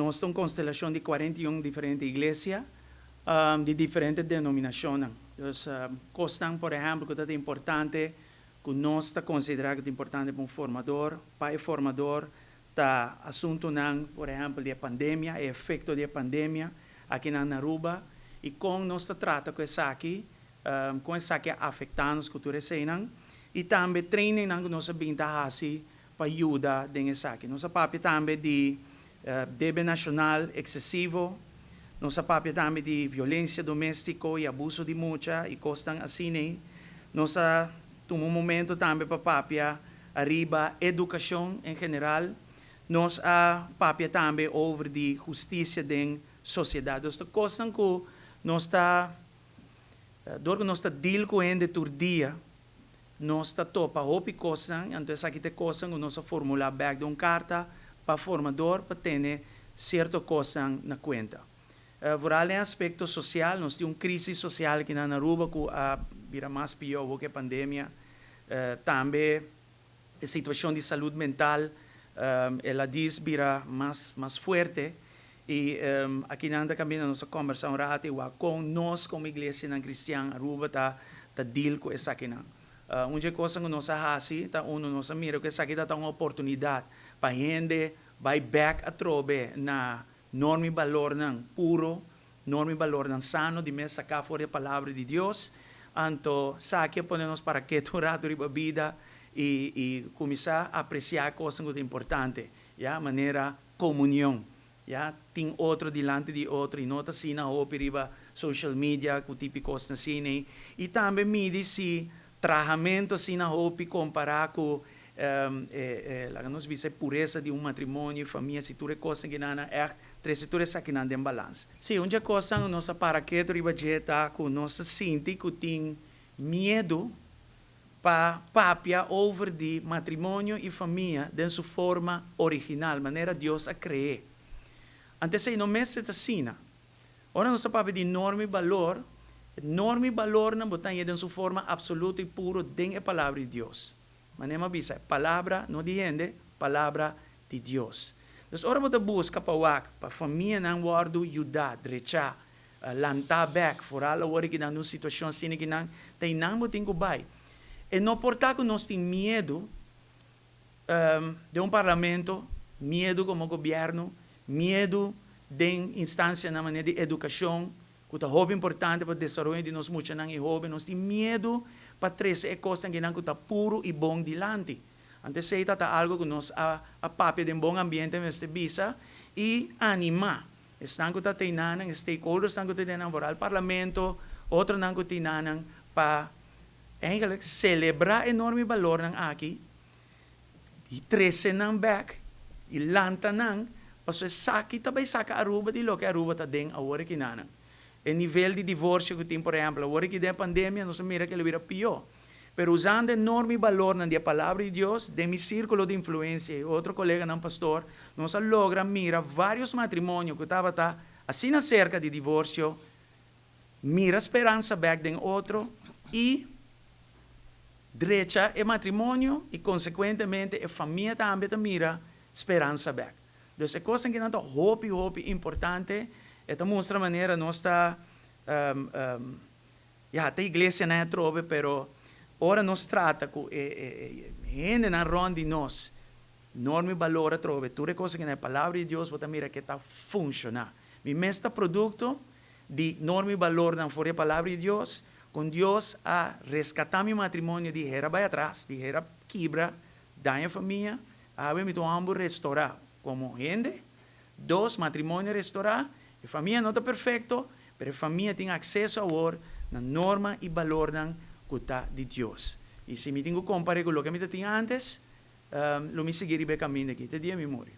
nós temos uma constelação de 41 diferentes iglesias de diferentes denominações. Então, costam, por exemplo, que é importante, que nós está considerado que é importante para um formador, pai formador, tá assunto não, por exemplo, de pandemia, efeito da pandemia aqui na Aruba, e como nós trata com isso aqui, com isso aqui afetando as culturas ceinas, e também treinem que nós bintahasi para ajudar nisso aqui. Nós papi também de débito nacional excessivo, nós papi também de violência doméstica e abuso de mucha, e costam assim, nós tomamos um momento também para papi arriba educação em geral, nós papi também over de justiça da sociedade. Então, costam que nós está door que nós está deal com ele todo dia, nós está topa hopi costas, então aqui te costas que nós formular back de uma carta para formador para ter certo costas na conta. Por além do aspecto social, nós temos uma crise social aqui na Aruba que vira mais pior do que a pandemia. Também a situação de saúde mental, ela diz vira mais forte. E aqui na caminho nossa conversação rata com nós como igreja cristã Aruba tá deal com essa aqui não. Uma coisa que nós fazemos, tá nós mira que essa aqui tá uma oportunidade para gente vai back a trobe na norma e valor não puro, norma e valor não sano de mesa cá fora a palavra de Deus. Então, saque ponemos para que tu rato a vida e começar a apreciar coisas muito importantes, ja, maneira comunhão. Ja, tem outro diante de outro, e nota assim na operiba social media, com típicos na cine, e também mide se tratamento assim na opi comparar com lá nós vimos a pureza de um matrimônio, família, se tudo é coisa que não é, três setores aqui não tem balanço. Sim, uma coisa nossa para que tu riba jeta com nossa sinti que tem medo para papia over de matrimônio e família de sua forma original, maneira Deus a criar. Antes aí não messe assim. Ora nós papo de norma e valor não botar em sua forma absoluta e puro dentro da palavra de Deus. Mas nem avisa, palavra não de gente, palavra de Deus. Então, ora você busca para a família não guardo ajudar, drecha, lantar back, fora a hora que na numa situação assim que não tem não botem que vai. E não portar que nós temos medo de um parlamento, medo como governo, medo de instância na maneira de educação, que é muito importante para o desenvolvimento de nós muitos não jovens, nós temos medo para trazer coisas que não está puro e bom dilante. Antes se está algo que nós a papel de um bom ambiente nesta visa e animar. Estão que está teinando, stakeholders estão que está teinando para o parlamento, outros não que teinando para celebrar enorme valor ng aqui e trazer não back e lanta não. Paso saki tabay saka Aruba di lo que Aruba ta deng awore kinana. El nivel de divórcio que tem, por exemplo, awore que de pandemia não se mira que ele vira pior. Pero usando enorme valor na palavra de Deus, de mi círculo de influência, e outro colega não pastor, nós logra mira vários matrimônios que estava assim cerca de divórcio, mira esperança back den outro e derecha é matrimônio e consequentemente a família também mira esperança back. Então, é coisa que não é hope importante, esta mostra maneira nós está, a igreja não é trove, pero ora nós trata com gente na ronda de nós, enorme valor a trove, tudo é coisa que na palavra de Deus, você mira que está funcionando. Mi mesta produto de enorme valor na fora a palavra de Deus, com Deus a resgatar meu matrimônio de era vai atrás, de era quebra, da minha família, a ver me to ambos restaurar. Como gente, dos matrimônios restaurar, a família não está perfeito, mas a família tem acesso a ouro na norma e valor da cuta de Deus. E se me tenho que comparar com o que me tinha antes, lo me seguirei bem caminho aqui. Te dia, memória.